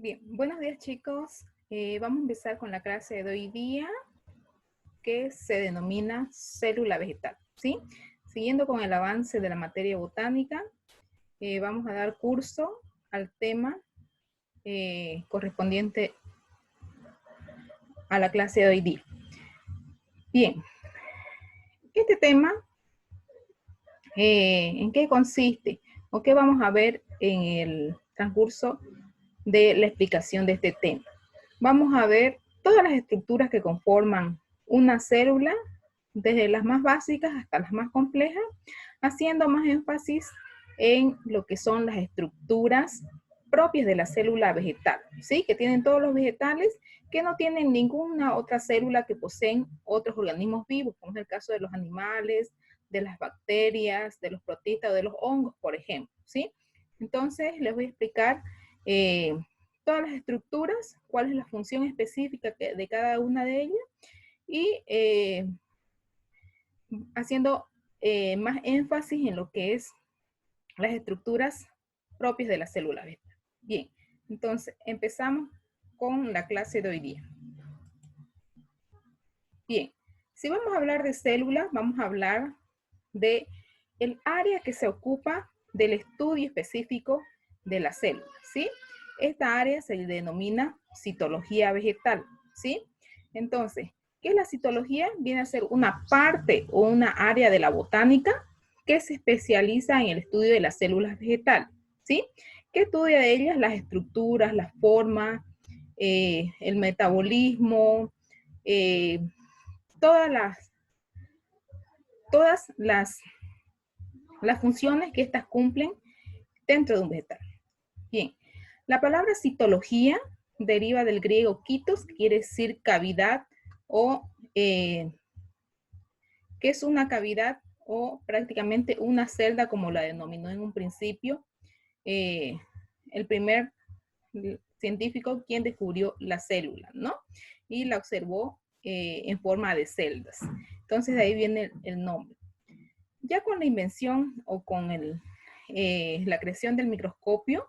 Bien, buenos días chicos. Vamos a empezar con la clase de hoy día que se denomina célula vegetal, ¿sí? Siguiendo con el avance de la materia botánica, vamos a dar curso al tema correspondiente a la clase de hoy día. Bien, este tema, ¿en qué consiste? ¿O qué vamos a ver en el transcurso de la explicación de este tema? Vamos a ver todas las estructuras que conforman una célula, desde las más básicas hasta las más complejas, haciendo más énfasis en lo que son las estructuras propias de la célula vegetal, ¿sí? Que tienen todos los vegetales, que no tienen ninguna otra célula que poseen otros organismos vivos, como es el caso de los animales, de las bacterias, de los protistas o de los hongos, por ejemplo, ¿sí? Entonces, les voy a explicar todas las estructuras, cuál es la función específica de cada una de ellas y haciendo más énfasis en lo que es las estructuras propias de la célula beta. Bien, entonces empezamos con la clase de hoy día. Bien, si vamos a hablar de células, vamos a hablar de el área que se ocupa del estudio específico de la célula, ¿sí? Esta área se denomina citología vegetal, ¿sí? Entonces, ¿qué es la citología? Viene a ser una parte o una área de la botánica que se especializa en el estudio de las células vegetales, ¿sí? Que estudia de ellas las estructuras, las formas, el metabolismo, todas las funciones que éstas cumplen dentro de un vegetal. Bien, la palabra citología deriva del griego kitos, que quiere decir cavidad o que es una cavidad o prácticamente una celda, como la denominó en un principio el primer científico quien descubrió la célula, ¿no? Y la observó en forma de celdas. Entonces de ahí viene el nombre. Ya con la invención o con la creación del microscopio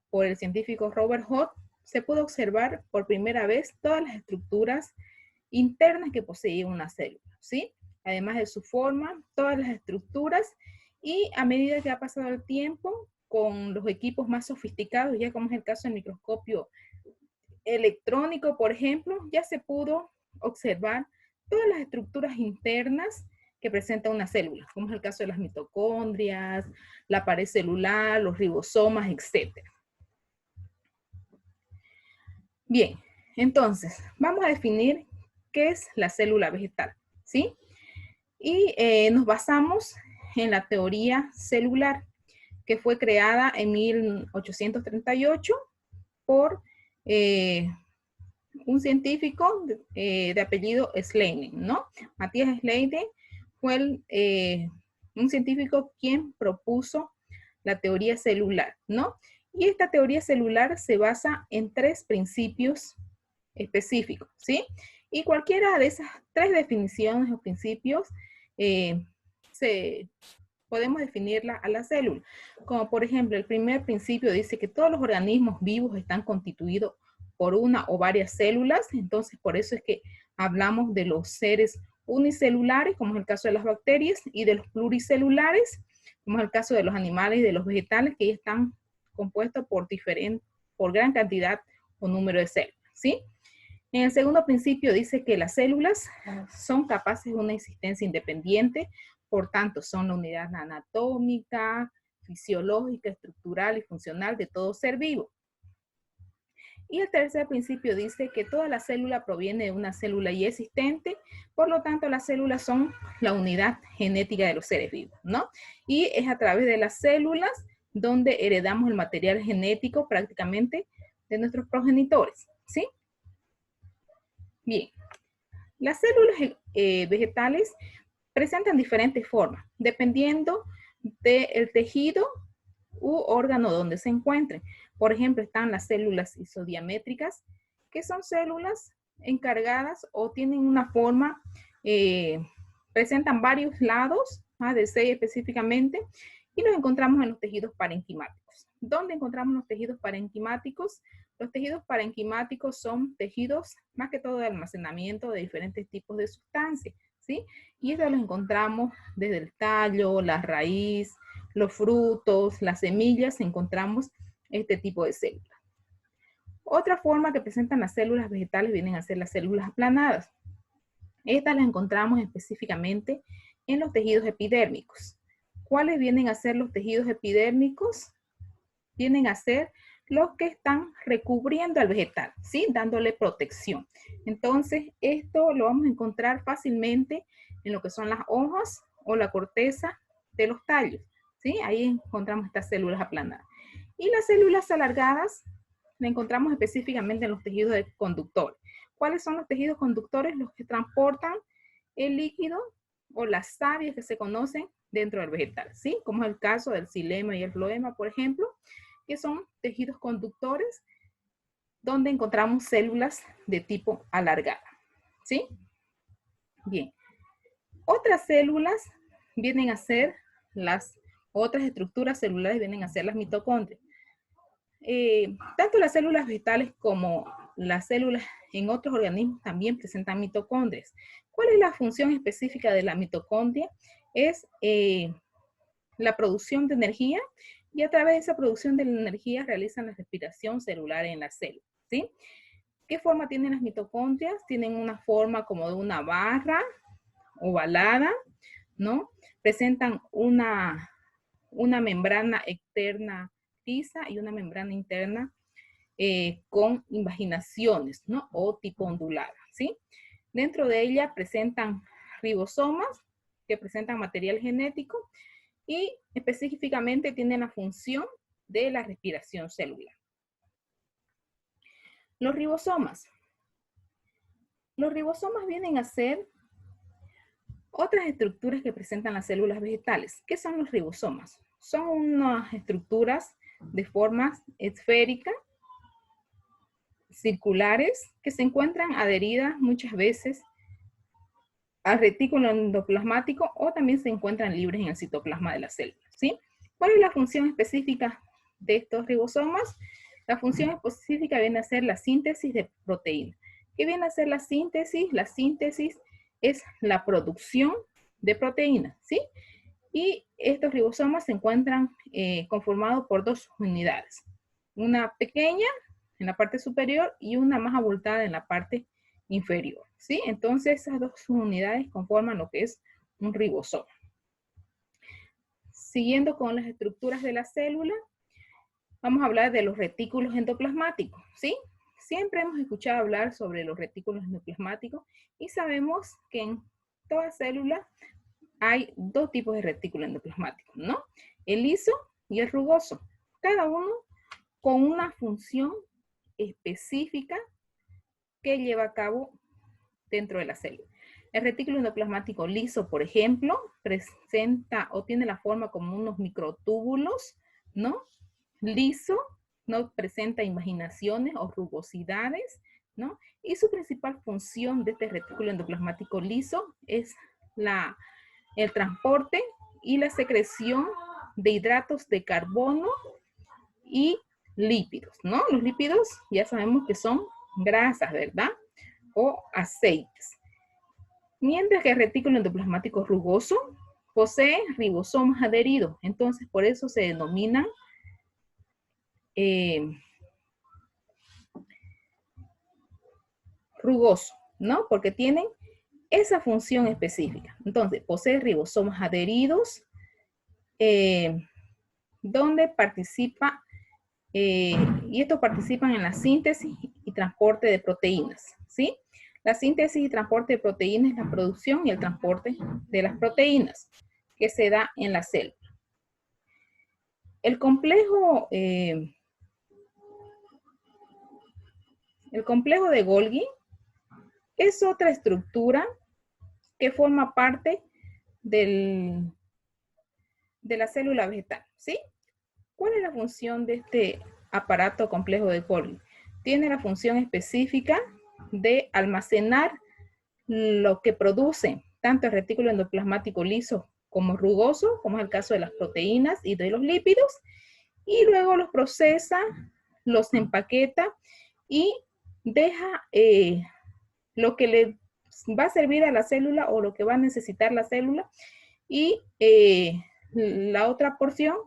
por el científico Robert Hooke, se pudo observar por primera vez todas las estructuras internas que poseía una célula, ¿sí? Además de su forma, todas las estructuras, y a medida que ha pasado el tiempo, con los equipos más sofisticados, ya como es el caso del microscopio electrónico, por ejemplo, ya se pudo observar todas las estructuras internas que presenta una célula, como es el caso de las mitocondrias, la pared celular, los ribosomas, etc. Bien, entonces, vamos a definir qué es la célula vegetal, ¿sí? Y nos basamos en la teoría celular, que fue creada en 1838 por un científico de apellido Schleiden, ¿no? Matías Schleiden fue un científico quien propuso la teoría celular, ¿no? Y esta teoría celular se basa en 3 principios específicos, ¿sí? Y cualquiera de esas 3 definiciones o principios podemos definirla a la célula. Como por ejemplo, el primer principio dice que todos los organismos vivos están constituidos por una o varias células, entonces por eso es que hablamos de los seres unicelulares, como es el caso de las bacterias, y de los pluricelulares, como es el caso de los animales y de los vegetales, que ya están compuestos por gran cantidad o número de células, ¿sí? En el segundo principio dice que las células son capaces de una existencia independiente, por tanto son la unidad anatómica, fisiológica, estructural y funcional de todo ser vivo. Y el tercer principio dice que toda la célula proviene de una célula ya existente, por lo tanto las células son la unidad genética de los seres vivos, ¿no? Y es a través de las células donde heredamos el material genético prácticamente de nuestros progenitores, ¿sí? Bien, las células vegetales presentan diferentes formas, dependiendo del tejido u órgano donde se encuentren. Por ejemplo, están las células isodiamétricas, que son células encargadas o tienen una forma, presentan varios lados, más de 6 específicamente, Y nos encontramos en los tejidos parenquimáticos. ¿Dónde encontramos los tejidos parenquimáticos? Los tejidos parenquimáticos son tejidos más que todo de almacenamiento de diferentes tipos de sustancias, ¿sí? Y estos los encontramos desde el tallo, la raíz, los frutos, las semillas, encontramos este tipo de células. Otra forma que presentan las células vegetales vienen a ser las células aplanadas. Estas las encontramos específicamente en los tejidos epidérmicos. ¿Cuáles vienen a ser los tejidos epidérmicos? Vienen a ser los que están recubriendo al vegetal, ¿sí? Dándole protección. Entonces, esto lo vamos a encontrar fácilmente en lo que son las hojas o la corteza de los tallos, ¿sí? Ahí encontramos estas células aplanadas. Y las células alargadas las encontramos específicamente en los tejidos conductores. ¿Cuáles son los tejidos conductores? Los que transportan el líquido o las sabias que se conocen dentro del vegetal, ¿sí? Como es el caso del xilema y el floema, por ejemplo, que son tejidos conductores donde encontramos células de tipo alargada, ¿sí? Bien. Otras células vienen a ser otras estructuras celulares vienen a ser las mitocondrias. Tanto las células vegetales como las células en otros organismos también presentan mitocondrias. ¿Cuál es la función específica de la mitocondria? Es la producción de energía, y a través de esa producción de la energía realizan la respiración celular en la célula, ¿sí? ¿Qué forma tienen las mitocondrias? Tienen una forma como de una barra ovalada, ¿no? Presentan una membrana externa lisa y una membrana interna con invaginaciones, ¿no? O tipo ondulada, ¿sí? Dentro de ella presentan ribosomas que presentan material genético y específicamente tienen la función de la respiración celular. Los ribosomas. Los ribosomas vienen a ser otras estructuras que presentan las células vegetales. ¿Qué son los ribosomas? Son unas estructuras de formas esféricas, circulares, que se encuentran adheridas muchas veces al retículo endoplasmático o también se encuentran libres en el citoplasma de la célula, ¿sí? ¿Cuál es la función específica de estos ribosomas? La función específica viene a ser la síntesis de proteínas. ¿Qué viene a ser la síntesis? La síntesis es la producción de proteínas, ¿sí? Y estos ribosomas se encuentran conformados por dos unidades. Una pequeña en la parte superior y una más abultada en la parte inferior, ¿sí? Entonces esas dos unidades conforman lo que es un ribosoma. Siguiendo con las estructuras de la célula, vamos a hablar de los retículos endoplasmáticos, ¿sí? Siempre hemos escuchado hablar sobre los retículos endoplasmáticos y sabemos que en toda célula hay dos tipos de retículos endoplasmáticos, ¿no? El liso y el rugoso, cada uno con una función específica que lleva a cabo dentro de la célula. El retículo endoplasmático liso, por ejemplo, presenta o tiene la forma como unos microtúbulos, ¿no? Liso, no presenta invaginaciones o rugosidades, ¿no? Y su principal función de este retículo endoplasmático liso es el transporte y la secreción de hidratos de carbono y lípidos, ¿no? Los lípidos ya sabemos que son grasas, ¿verdad? O aceites. Mientras que el retículo endoplasmático rugoso posee ribosomas adheridos, entonces por eso se denominan rugoso, ¿no? Porque tienen esa función específica. Entonces, posee ribosomas adheridos, donde participa, y estos participan en la síntesis y transporte de proteínas, ¿sí? La síntesis y transporte de proteínas es la producción y el transporte de las proteínas que se da en la célula. El complejo de Golgi es otra estructura que forma parte de la célula vegetal, ¿sí? ¿Cuál es la función de este aparato complejo de Golgi? Tiene la función específica de almacenar lo que produce tanto el retículo endoplasmático liso como rugoso, como es el caso de las proteínas y de los lípidos, y luego los procesa, los empaqueta y deja lo que le va a servir a la célula o lo que va a necesitar la célula, y la otra porción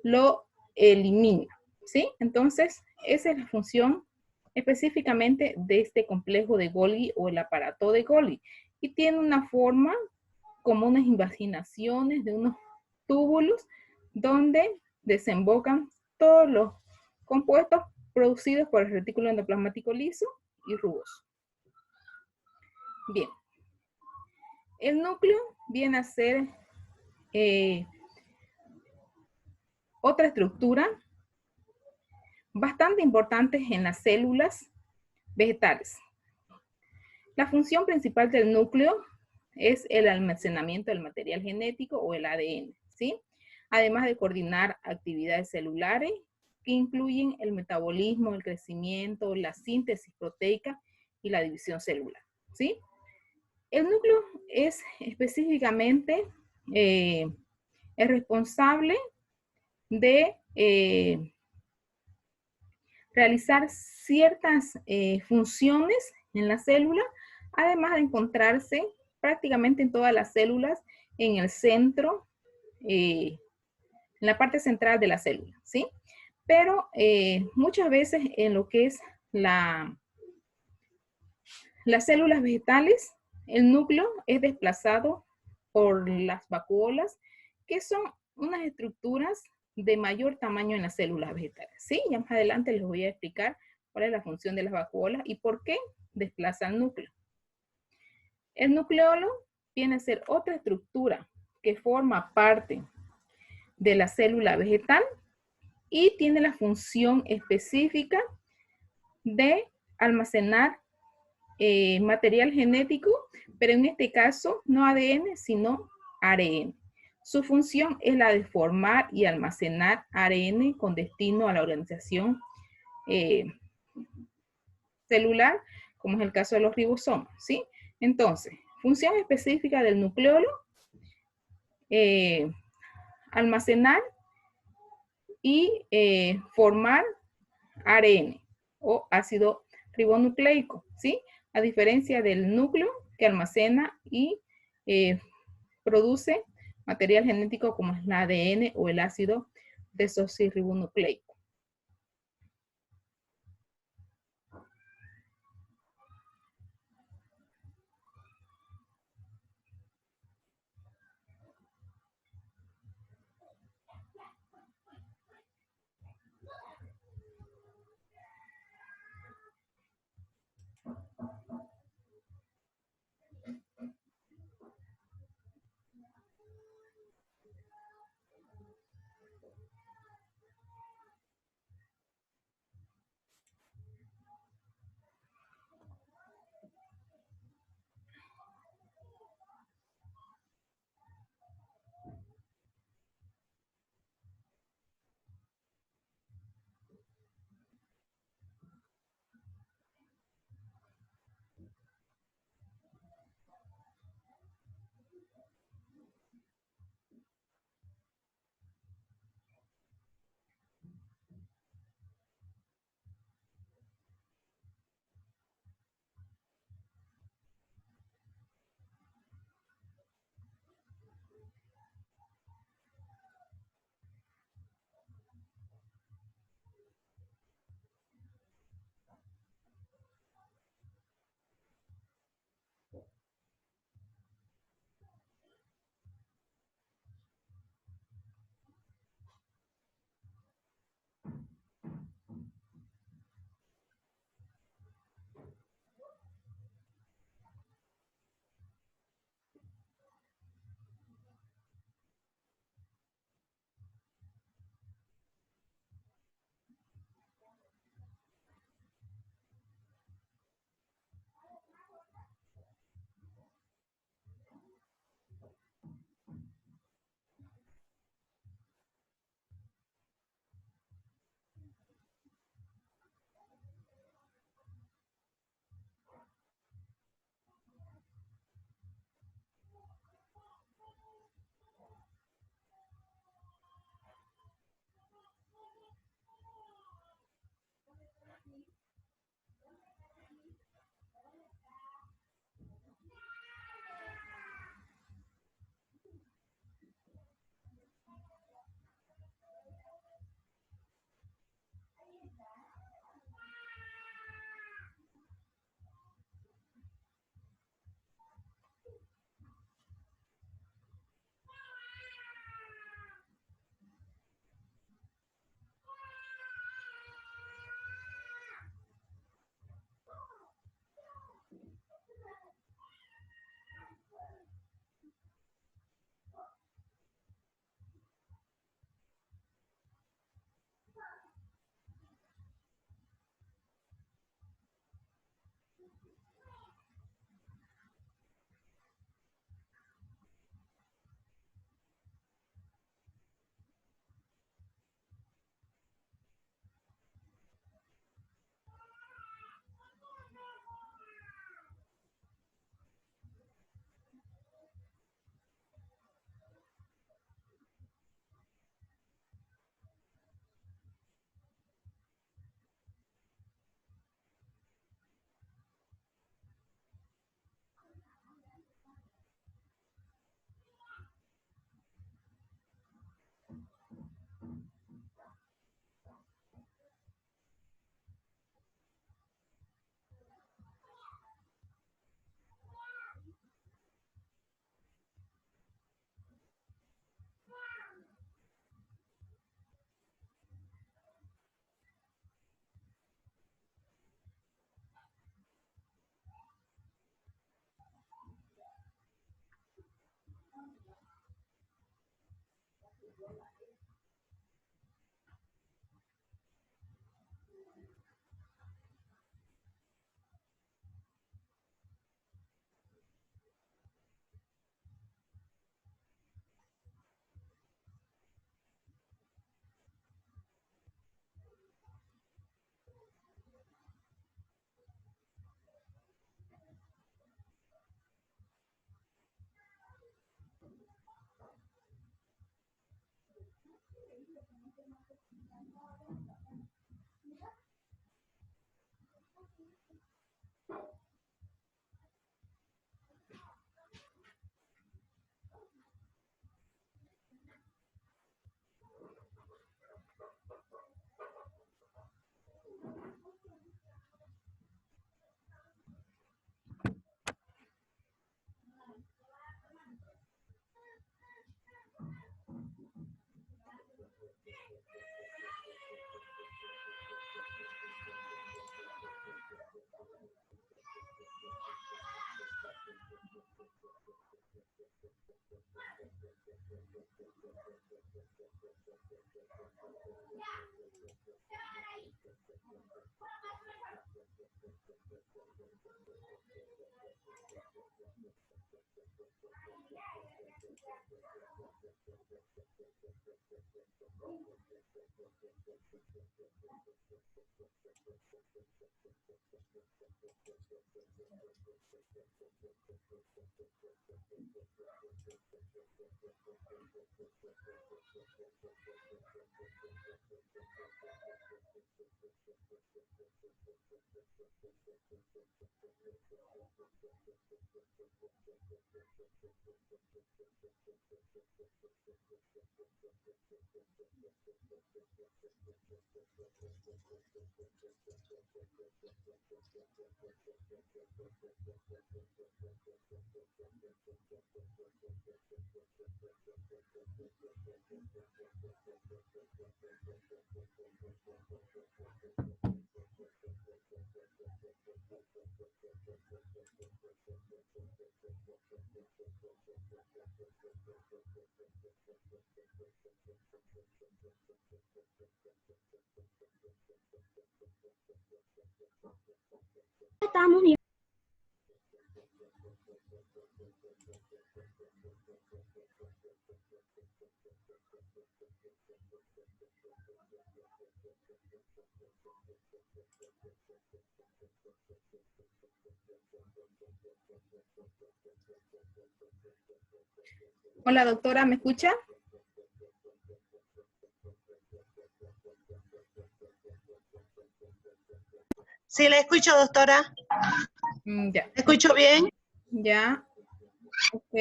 lo elimina, ¿sí? Entonces, esa es la función específicamente de este complejo de Golgi o el aparato de Golgi. Y tiene una forma como unas invaginaciones de unos túbulos donde desembocan todos los compuestos producidos por el retículo endoplasmático liso y rugoso. Bien, el núcleo viene a ser otra estructura bastante importante en las células vegetales. La función principal del núcleo es el almacenamiento del material genético o el ADN, ¿sí? Además de coordinar actividades celulares que incluyen el metabolismo, el crecimiento, la síntesis proteica y la división celular, ¿sí? El núcleo es específicamente el responsable de realizar ciertas funciones en la célula, además de encontrarse prácticamente en todas las células en el centro, en la parte central de la célula, ¿sí? Pero muchas veces en lo que es las células vegetales, el núcleo es desplazado por las vacuolas, que son unas estructuras de mayor tamaño en las células vegetales, ¿sí? Ya más adelante les voy a explicar cuál es la función de las vacuolas y por qué desplaza el núcleo. El nucleolo viene a ser otra estructura que forma parte de la célula vegetal y tiene la función específica de almacenar material genético, pero en este caso no ADN, sino ARN. Su función es la de formar y almacenar ARN con destino a la organización celular, como es el caso de los ribosomas, ¿sí? Entonces, función específica del nucleolo, almacenar y formar ARN o ácido ribonucleico, ¿sí? A diferencia del núcleo que almacena y produce material genético como es el ADN o el ácido desoxirribonucleico. Estamos bien. Hola, doctora, ¿me escucha? Sí, la escucho, doctora. Ya. ¿Me escucho bien? Ya. Ok.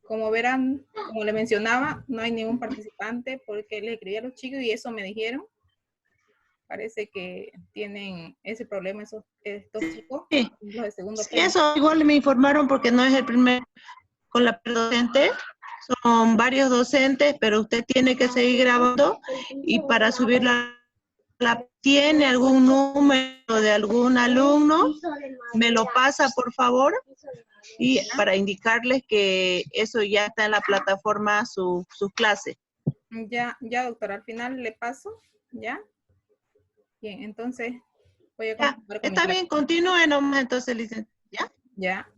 Como verán, como le mencionaba, no hay ningún participante porque le escribí a los chicos y eso me dijeron. Parece que tienen ese problema estos chicos, Sí, los de segundo sí, plano. eso igual me informaron porque no es el primer con la docente, son varios docentes, pero usted tiene que seguir grabando y para subirla, ¿tiene algún número de algún alumno? Me lo pasa, por favor, y para indicarles que eso ya está en la plataforma, sus clases. Ya, doctora, al final le paso, ¿ya? Bien, entonces voy a Ya, continuar con mi está clase. bien, continúe nomás entonces, licenciada. ¿Ya? Ya.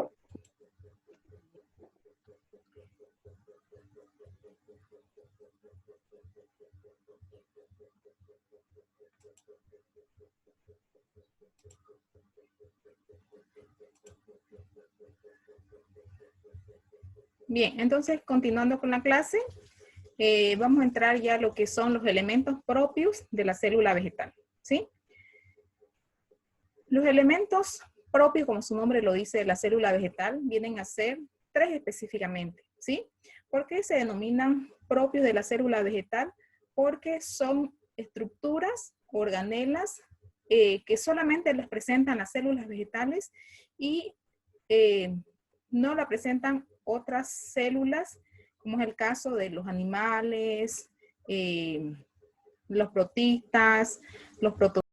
Bien, entonces continuando con la clase, vamos a entrar ya a lo que son los elementos propios de la célula vegetal, ¿sí? Los elementos propios, como su nombre lo dice, de la célula vegetal, vienen a ser 3 específicamente, ¿sí? ¿Por qué se denominan propios de la célula vegetal? Porque son estructuras, organelas, que solamente les presentan las células vegetales y no la presentan otras células, como es el caso de los animales, los protistas, los protozoos.